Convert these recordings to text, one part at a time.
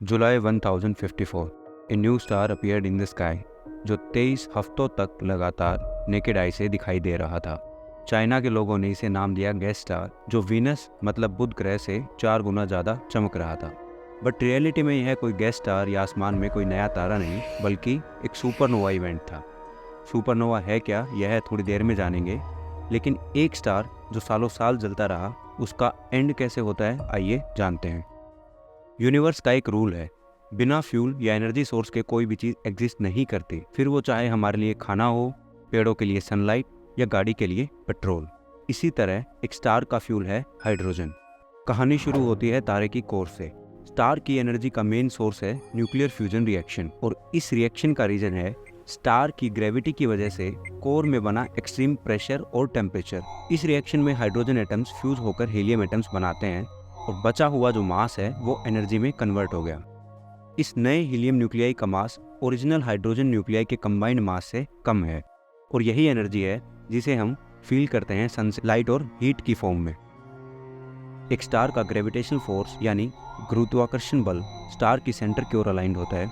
July 1054 a new star appeared in the sky, जो 23 हफ्तों तक लगातार नेकेड आई से दिखाई दे रहा था। चाइना के लोगों ने इसे नाम दिया गैस स्टार, जो वीनस मतलब बुध ग्रह से 4 गुना ज़्यादा चमक रहा था। बट रियलिटी में यह कोई गैस स्टार या आसमान में कोई नया तारा नहीं, बल्कि एक सुपरनोवा इवेंट था। सुपरनोवा है क्या, यह थोड़ी देर में जानेंगे। लेकिन एक स्टार जो सालों साल जलता रहा, उसका एंड कैसे होता है, आइए जानते हैं। यूनिवर्स का एक रूल है, बिना फ्यूल या एनर्जी सोर्स के कोई भी चीज़ एग्जिस्ट नहीं करती, फिर वो चाहे हमारे लिए खाना हो, पेड़ों के लिए सनलाइट या गाड़ी के लिए पेट्रोल। इसी तरह एक स्टार का फ्यूल है हाइड्रोजन। कहानी शुरू होती है तारे की कोर से। स्टार की एनर्जी का मेन सोर्स है न्यूक्लियर फ्यूजन रिएक्शन, और इस रिएक्शन का रीजन है स्टार की ग्रेविटी की वजह से कोर में बना एक्सट्रीम प्रेशर और टेम्परेचर। इस रिएक्शन में हाइड्रोजन एटम्स फ्यूज होकर हीलियम एटम्स बनाते हैं, और बचा हुआ जो मास है वो एनर्जी में कन्वर्ट हो गया। इस नए हीलियम न्यूक्लियाई का मास ओरिजिनल हाइड्रोजन न्यूक्लियाई के कंबाइंड मास से कम है, और यही एनर्जी है जिसे हम फील करते हैं सन से लाइट और हीट की फॉर्म में। एक स्टार का ग्रेविटेशनल फोर्स यानी गुरुत्वाकर्षण बल स्टार की सेंटर की ओर अलाइंड होता है,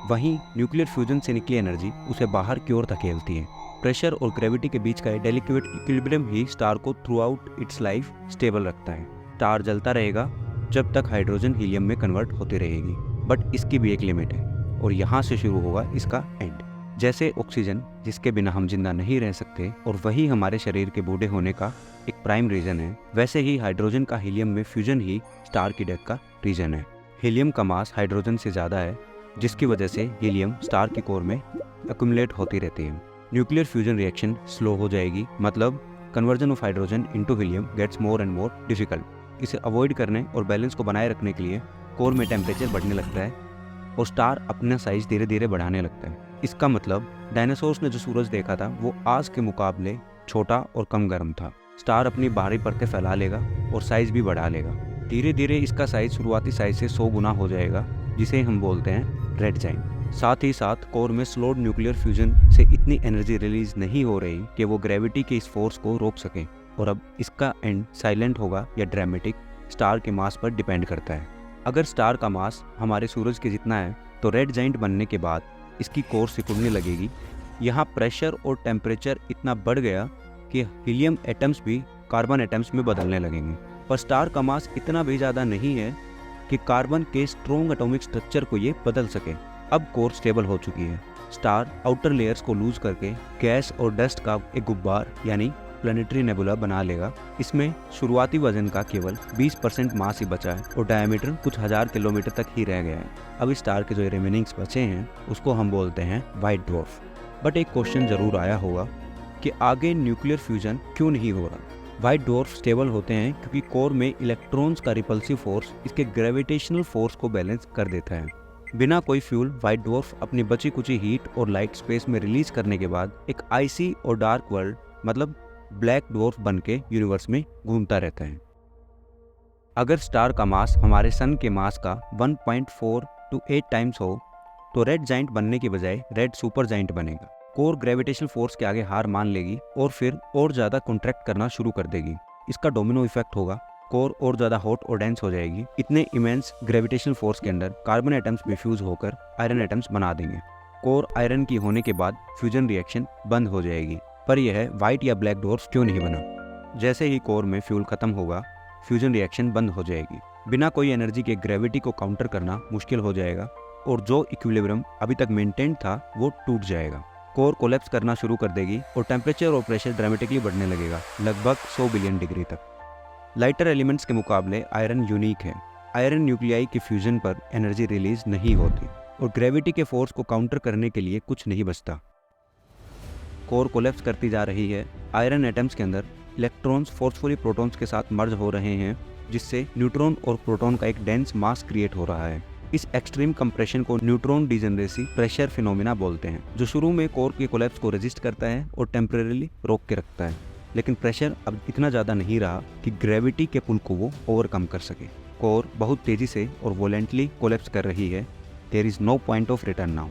वहीं न्यूक्लियर फ्यूजन से निकली एनर्जी उसे बाहर की ओर धकेलती है। प्रेशर और ग्रेविटी के बीच का डेलिकेट इक्विलिब्रियम ही स्टार को through out it's life stable रखता है। स्टार जलता रहेगा जब तक हाइड्रोजन हीलियम में कन्वर्ट होती रहेगी, बट इसकी भी एक लिमिट है, और यहाँ से शुरू होगा इसका एंड। जैसे ऑक्सीजन, जिसके बिना हम जिंदा नहीं रह सकते और वही हमारे शरीर के बूढ़े होने का एक प्राइम रीजन है, वैसे ही हाइड्रोजन का हीलियम में फ्यूजन ही स्टार की डेथ का रीजन है। हीलियम का मास हाइड्रोजन से ज़्यादा है, जिसकी वजह से हीलियम स्टार की कोर में एक्युमुलेट होती रहती है। न्यूक्लियर फ्यूजन रिएक्शन स्लो हो जाएगी, मतलब conversion of hydrogen into helium gets more and more difficult. इसे अवॉइड करने और बैलेंस को बनाए रखने के लिए कोर में टेम्परेचर बढ़ने लगता है और स्टार अपना साइज धीरे धीरे बढ़ाने लगता है। इसका मतलब डायनासोर्स ने जो सूरज देखा था वो आज के मुकाबले छोटा और कम गर्म था। स्टार अपनी बाहरी परतें फैला लेगा और साइज भी बढ़ा लेगा। धीरे धीरे इसका साइज शुरुआती साइज से 100 गुना हो जाएगा, जिसे हम बोलते हैं रेड जाइंट। साथ ही साथ कोर में स्लोड न्यूक्लियर फ्यूजन से इतनी एनर्जी रिलीज नहीं हो रही कि वो ग्रेविटी के इस फोर्स को रोक सके, और अब इसका एंड साइलेंट होगा या ड्रामेटिक, स्टार के मास पर डिपेंड करता है। अगर स्टार का मास हमारे सूरज के जितना है तो रेड जाइंट बनने के बाद इसकी कोर सिकुड़ने लगेगी। यहाँ प्रेशर और टेम्परेचर इतना बढ़ गया कि हीलियम एटम्स भी कार्बन एटम्स में बदलने लगेंगे। पर स्टार का मास इतना भी ज़्यादा नहीं है कि कार्बन के स्ट्रॉन्ग एटॉमिक स्ट्रक्चर को ये बदल सके। अब कोर स्टेबल हो चुकी है। स्टार आउटर लेयर्स को लूज करके गैस और डस्ट का एक गुब्बार यानी प्लैनेटरी नेबुला बना लेगा। इसमें शुरुआती वजन का केवल 20% मास ही बचा है और डायमीटर कुछ हजार किलोमीटर तक ही रह गया है। अब इस स्टार के जो रिमेनिंग्स बचे हैं उसको हम बोलते हैं व्हाइट ड्वार्फ। बट एक क्वेश्चन जरूर आया होगा कि आगे न्यूक्लियर फ्यूजन क्यों नहीं हो रहा। व्हाइट ड्वार्फ स्टेबल होते हैं क्योंकि कोर में इलेक्ट्रॉन्स का रिपल्सिव फोर्स इसके ग्रेविटेशनल फोर्स को बैलेंस कर देता है। बिना कोई फ्यूल व्हाइट ड्वार्फ अपनी बची कुची हीट और लाइट स्पेस में रिलीज करने के बाद एक आइसी और डार्क वर्ल्ड मतलब ब्लैक ड्वार्फ बन के यूनिवर्स में घूमता रहता है। अगर स्टार का मास हमारे सन के मास का 1.4 to 8 टाइम्स हो तो रेड जाइंट बनने के बजाय रेड सुपर जाइंट बनेगा। कोर ग्रेविटेशनल फोर्स के आगे हार मान लेगी और फिर और ज़्यादा कॉन्ट्रैक्ट करना शुरू कर देगी। इसका डोमिनो इफेक्ट होगा, कोर और ज़्यादा हॉट और डेंस हो जाएगी। इतने इमेंस ग्रेविटेशनल फोर्स के अंदर कार्बन एटम्स भी फ्यूज होकर आयरन एटम्स बना देंगे। कोर आयरन की होने के बाद फ्यूजन रिएक्शन बंद हो जाएगी। पर यह व्हाइट या ब्लैक ड्वार्फ क्यों नहीं बना? जैसे ही कोर में फ्यूल खत्म होगा, फ्यूजन रिएक्शन बंद हो जाएगी। बिना कोई एनर्जी के ग्रेविटी को काउंटर करना मुश्किल हो जाएगा, और जो इक्विलिब्रियम अभी तक मेंटेन था वो टूट जाएगा। कोर कोलैप्स करना शुरू कर देगी और टेम्परेचर और प्रेशर ड्रामेटिकली बढ़ने लगेगा, लगभग 100 बिलियन डिग्री तक। लाइटर एलिमेंट्स के मुकाबले आयरन यूनिक है। आयरन न्यूक्लियाई के फ्यूजन पर एनर्जी रिलीज नहीं होती और ग्रेविटी के फोर्स को काउंटर करने के लिए कुछ नहीं बचता। कोर कोलैप्स करती जा रही है। आयरन एटम्स के अंदर इलेक्ट्रॉन्स फोर्सफुली प्रोटॉन्स के साथ मर्ज हो रहे हैं, जिससे न्यूट्रॉन और प्रोटॉन का एक डेंस मास क्रिएट हो रहा है। इस एक्सट्रीम कंप्रेशन को न्यूट्रॉन डिजेनरेसी प्रेशर फिनोमिना बोलते हैं, जो शुरू में कोर के कोलैप्स को रेजिस्ट करता है और टेम्परेरीली रोक के रखता है। लेकिन प्रेशर अब इतना ज़्यादा नहीं रहा कि ग्रेविटी के पुल को वो ओवरकम कर सके। कोर बहुत तेज़ी से और वोलेंटली कोलैप्स कर रही है। There is no point of return now.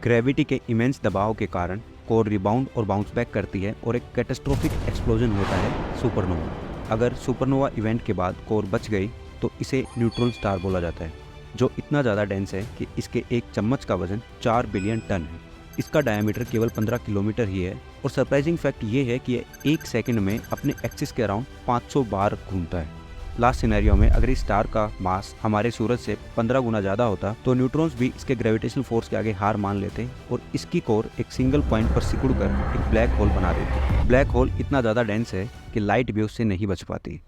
Gravity के इमेंस दबाव के कारण कोर रिबाउंड और बाउंस बैक करती है और एक कैटास्ट्रोफिक एक्सप्लोजन होता है सुपरनोवा। अगर सुपरनोवा इवेंट के बाद कोर बच गई तो इसे न्यूट्रॉन स्टार बोला जाता है। जो इतना ज़्यादा डेंस है कि इसके एक चम्मच का वजन 4 बिलियन टन है। इसका डायमीटर केवल 15 किलोमीटर ही है और सरप्राइजिंग फैक्ट ये है कि ये 1 सेकंड में अपने एक्सिस के अराउंड 500 बार घूमता है। लास्ट सिनेरियो में अगर इस स्टार का मास हमारे सूरज से 15 गुना ज़्यादा होता तो न्यूट्रॉन्स भी इसके ग्रेविटेशनल फोर्स के आगे हार मान लेते और इसकी कोर एक सिंगल पॉइंट पर सिकुड़ कर एक ब्लैक होल बना देती। ब्लैक होल इतना ज़्यादा डेंस है कि लाइट भी उससे नहीं बच पाती।